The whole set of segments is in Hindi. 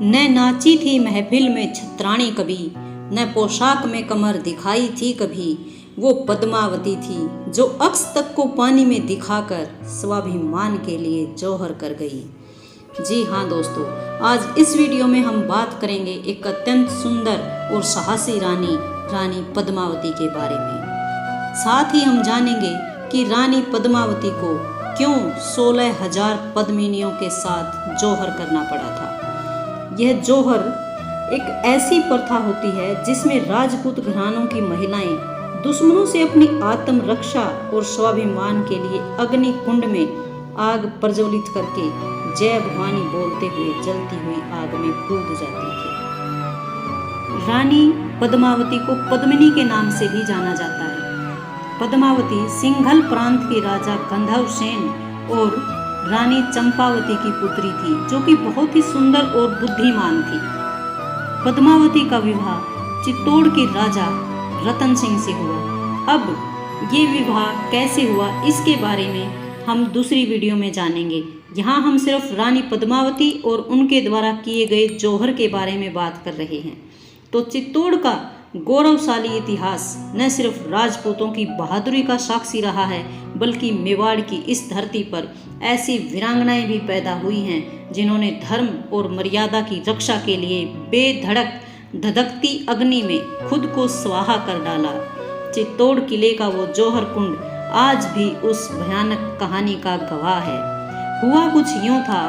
न नाची थी महफिल में छत्राणी कभी, न पोशाक में कमर दिखाई थी कभी। वो पद्मावती थी जो अक्स तक को पानी में दिखाकर स्वाभिमान के लिए जौहर कर गई। जी हाँ दोस्तों, आज इस वीडियो में हम बात करेंगे एक अत्यंत सुंदर और साहसी रानी पद्मावती के बारे में। साथ ही हम जानेंगे कि रानी पद्मावती को क्यों 16,000 पद्मिनियों के साथ जौहर करना पड़ा था। यह जौहर एक ऐसी प्रथा होती है जिसमें राजपूत घरानों की महिलाएं दुश्मनों से अपनी आत्मरक्षा और स्वाभिमान के लिए अग्नि कुंड में आग प्रज्वलित करके जय भवानी बोलते हुए जलती हुई आग में कूद जाती थी। रानी पद्मावती को पद्मिनी के नाम से भी जाना जाता है। पद्मावती सिंघल प्रांत के राजा गंधर्व सेन और रानी चंपावती की पुत्री थी, जो कि बहुत ही सुंदर और बुद्धिमान थी। पद्मावती का विवाह चित्तौड़ के राजा रतन सिंह से हुआ। अब ये विवाह कैसे हुआ इसके बारे में हम दूसरी वीडियो में जानेंगे। यहाँ हम सिर्फ रानी पद्मावती और उनके द्वारा किए गए जौहर के बारे में बात कर रहे हैं। तो चित्तौड़ का गौरवशाली इतिहास न सिर्फ राजपूतों की बहादुरी का साक्षी रहा है, बल्कि मेवाड़ की इस धरती पर ऐसी वीरांगनाएं भी पैदा हुई हैं जिन्होंने धर्म और मर्यादा की रक्षा के लिए बेधड़क धधकती अग्नि में खुद को स्वाहा कर डाला। चित्तौड़ किले का वो जौहर कुंड आज भी उस भयानक कहानी का गवाह है। हुआ कुछ यूं था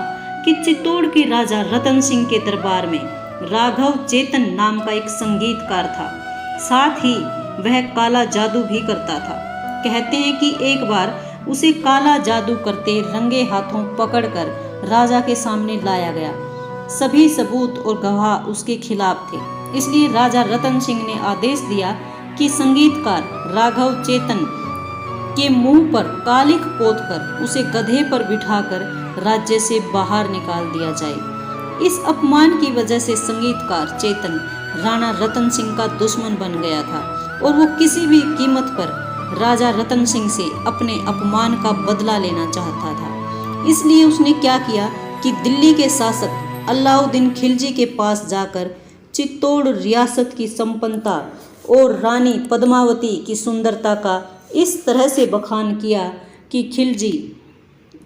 कि चित्तौड़ के राजा रतन सिंह के दरबार में राघव चेतन नाम का एक संगीतकार था। साथ ही वह काला जादू भी करता था। कहते हैं कि एक बार उसे काला जादू करते रंगे हाथों पकड़कर राजा के सामने लाया गया। सभी सबूत और गवाह उसके खिलाफ थे। इसलिए राजा रतन सिंह ने आदेश दिया कि संगीतकार राघव चेतन के मुंह पर कालिख पोतकर उसे गधे पर बिठाकर राज्य से बाहर निकाल दिया जाए। इस अपमान की वजह से संगीतकार चेतन राणा रतन सिंह का दुश्मन बन गया था और वो किसी भी कीमत पर राजा रतन सिंह से अपने अपमान का बदला लेना चाहता था। इसलिए उसने क्या किया कि दिल्ली के शासक अलाउद्दीन खिलजी के पास जाकर चित्तौड़ रियासत की संपन्नता और रानी पद्मावती की सुंदरता का इस तरह से बखान किया कि खिलजी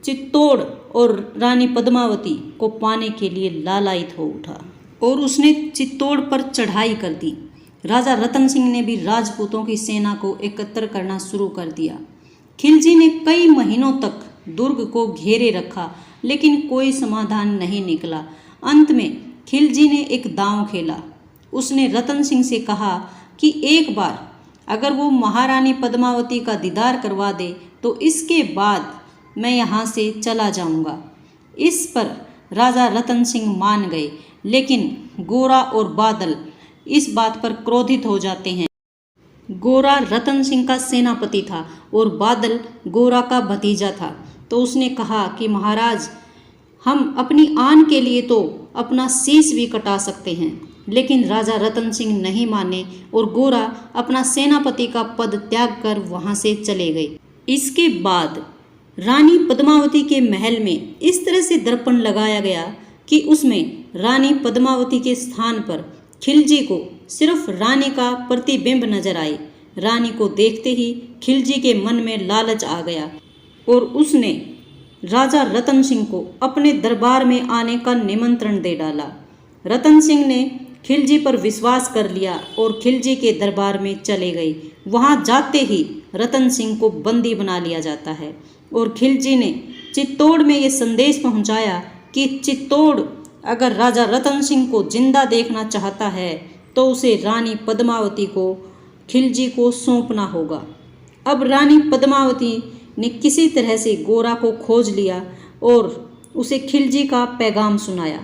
चित्तौड़ और रानी पद्मावती को पाने के लिए लालायित हो उठा और उसने चित्तौड़ पर चढ़ाई कर दी। राजा रतन सिंह ने भी राजपूतों की सेना को एकत्र करना शुरू कर दिया। खिलजी ने कई महीनों तक दुर्ग को घेरे रखा, लेकिन कोई समाधान नहीं निकला। अंत में खिलजी ने एक दांव खेला। उसने रतन सिंह से कहा कि एक बार अगर वो महारानी पद्मावती का दीदार करवा दे तो इसके बाद मैं यहाँ से चला जाऊँगा। इस पर राजा रतन सिंह मान गए, लेकिन गोरा और बादल इस बात पर क्रोधित हो जाते हैं। गोरा रतन सिंह का सेनापति था और बादल गोरा का भतीजा था। तो उसने कहा कि महाराज, हम अपनी आन के लिए तो अपना शीश भी कटा सकते हैं। लेकिन राजा रतन सिंह नहीं माने और गोरा अपना सेनापति का पद त्याग कर वहाँ से चले गए। इसके बाद रानी पद्मावती के महल में इस तरह से दर्पण लगाया गया कि उसमें रानी पद्मावती के स्थान पर खिलजी को सिर्फ रानी का प्रतिबिंब नजर आए। रानी को देखते ही खिलजी के मन में लालच आ गया और उसने राजा रतन सिंह को अपने दरबार में आने का निमंत्रण दे डाला। रतन सिंह ने खिलजी पर विश्वास कर लिया और खिलजी के दरबार में चले गए। वहां जाते ही रतन सिंह को बंदी बना लिया जाता है और खिलजी ने चित्तौड़ में ये संदेश पहुंचाया कि चित्तौड़ अगर राजा रतन सिंह को जिंदा देखना चाहता है तो उसे रानी पद्मावती को खिलजी को सौंपना होगा। अब रानी पद्मावती ने किसी तरह से गोरा को खोज लिया और उसे खिलजी का पैगाम सुनाया।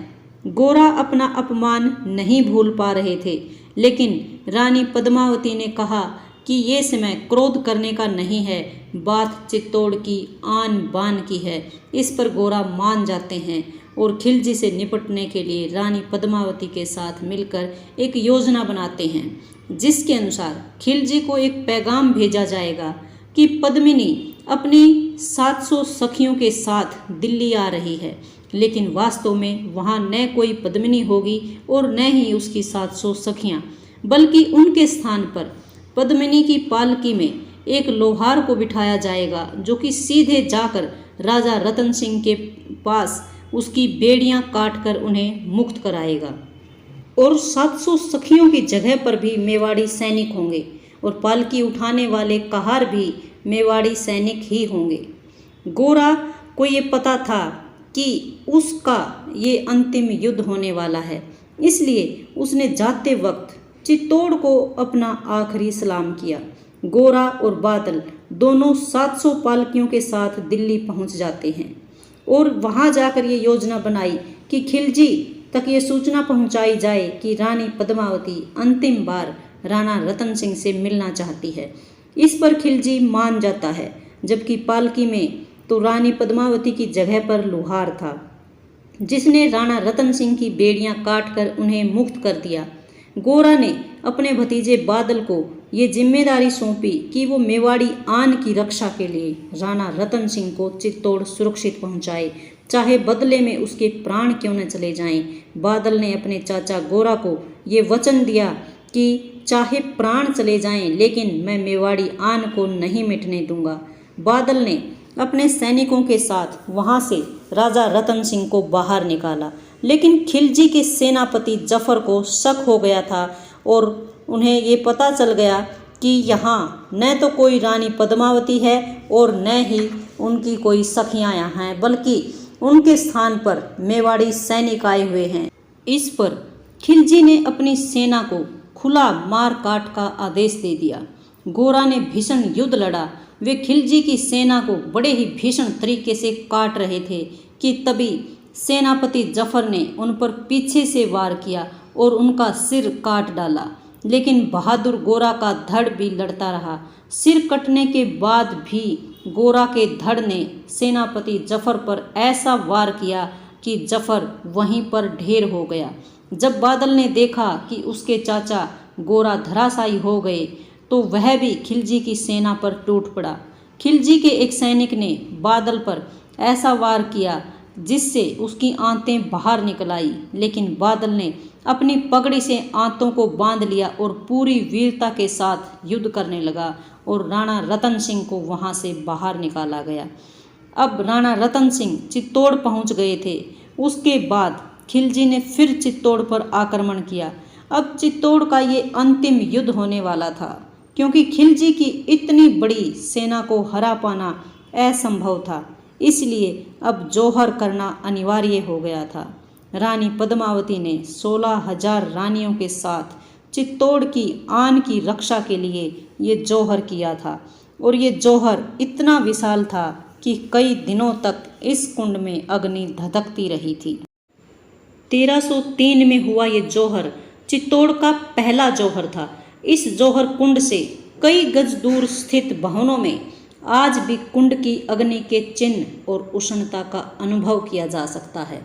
गोरा अपना अपमान नहीं भूल पा रहे थे, लेकिन रानी पद्मावती ने कहा कि ये समय क्रोध करने का नहीं है, बात चित्तौड़ की आन बान की है। इस पर गोरा मान जाते हैं और खिलजी से निपटने के लिए रानी पद्मावती के साथ मिलकर एक योजना बनाते हैं, जिसके अनुसार खिलजी को एक पैगाम भेजा जाएगा कि पद्मिनी अपनी 700 सखियों के साथ दिल्ली आ रही है। लेकिन वास्तव में वहाँ न कोई पद्मिनी होगी और न ही उसकी 700 सखियाँ, बल्कि उनके स्थान पर पद्मिनी की पालकी में एक लोहार को बिठाया जाएगा, जो कि सीधे जाकर राजा रतन सिंह के पास उसकी बेड़ियां काटकर उन्हें मुक्त कराएगा। और 700 सखियों की जगह पर भी मेवाड़ी सैनिक होंगे और पालकी उठाने वाले कहार भी मेवाड़ी सैनिक ही होंगे। गोरा को ये पता था कि उसका ये अंतिम युद्ध होने वाला है, इसलिए उसने जाते वक्त चित्तौड़ को अपना आखिरी सलाम किया। गोरा और बादल दोनों 700 पालकियों के साथ दिल्ली पहुंच जाते हैं और वहां जाकर ये योजना बनाई कि खिलजी तक ये सूचना पहुंचाई जाए कि रानी पद्मावती अंतिम बार राणा रतन सिंह से मिलना चाहती है। इस पर खिलजी मान जाता है, जबकि पालकी में तो रानी पद्मावती की जगह पर लोहार था, जिसने राणा रतन सिंह की बेड़ियां काटकर उन्हें मुक्त कर दिया। गोरा ने अपने भतीजे बादल को ये जिम्मेदारी सौंपी कि वो मेवाड़ी आन की रक्षा के लिए राणा रतन सिंह को चित्तौड़ सुरक्षित पहुंचाए, चाहे बदले में उसके प्राण क्यों न चले जाएं। बादल ने अपने चाचा गोरा को ये वचन दिया कि चाहे प्राण चले जाएं, लेकिन मैं मेवाड़ी आन को नहीं मिटने दूंगा। बादल ने अपने सैनिकों के साथ वहां से राजा रतन सिंह को बाहर निकाला, लेकिन खिलजी के सेनापति जफर को शक हो गया था और उन्हें ये पता चल गया कि यहाँ न तो कोई रानी पद्मावती है और न ही उनकी कोई सखियाँ यहाँ हैं, बल्कि उनके स्थान पर मेवाड़ी सैनिक आए हुए हैं। इस पर खिलजी ने अपनी सेना को खुला मार काट का आदेश दे दिया। गोरा ने भीषण युद्ध लड़ा। वे खिलजी की सेना को बड़े ही भीषण तरीके से काट रहे थे कि तभी सेनापति जफर ने उन पर पीछे से वार किया और उनका सिर काट डाला। लेकिन बहादुर गोरा का धड़ भी लड़ता रहा। सिर कटने के बाद भी गोरा के धड़ ने सेनापति जफर पर ऐसा वार किया कि जफर वहीं पर ढेर हो गया। जब बादल ने देखा कि उसके चाचा गोरा धराशायी हो गए, तो वह भी खिलजी की सेना पर टूट पड़ा। खिलजी के एक सैनिक ने बादल पर ऐसा वार किया जिससे उसकी आंतें बाहर निकल आई, लेकिन बादल ने अपनी पगड़ी से आंतों को बांध लिया और पूरी वीरता के साथ युद्ध करने लगा और राणा रतन सिंह को वहां से बाहर निकाला गया। अब राणा रतन सिंह चित्तौड़ पहुंच गए थे। उसके बाद खिलजी ने फिर चित्तौड़ पर आक्रमण किया। अब चित्तौड़ का ये अंतिम युद्ध होने वाला था, क्योंकि खिलजी की इतनी बड़ी सेना को हरा पाना असंभव था, इसलिए अब जौहर करना अनिवार्य हो गया था। रानी पद्मावती ने 16,000 रानियों के साथ चित्तौड़ की आन की रक्षा के लिए ये जौहर किया था, और ये जौहर इतना विशाल था कि कई दिनों तक इस कुंड में अग्नि धधकती रही थी। 1303 में हुआ ये जौहर चित्तौड़ का पहला जौहर था। इस जौहर कुंड से कई गज दूर स्थित भवनों में आज भी कुंड की अग्नि के चिन्ह और उष्णता का अनुभव किया जा सकता है।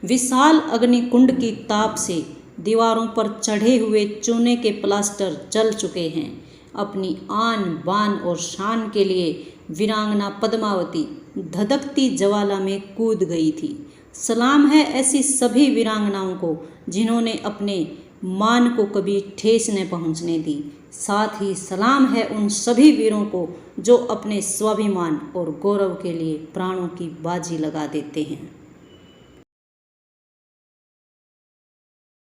विशाल अग्नि कुंड की ताप से दीवारों पर चढ़े हुए चूने के प्लास्टर जल चुके हैं। अपनी आन बान और शान के लिए वीरांगना पद्मावती धधकती ज्वाला में कूद गई थी। सलाम है ऐसी सभी वीरांगनाओं को जिन्होंने अपने मान को कभी ठेस न पहुंचने दी। साथ ही सलाम है उन सभी वीरों को जो अपने स्वाभिमान और गौरव के लिए प्राणों की बाजी लगा देते हैं।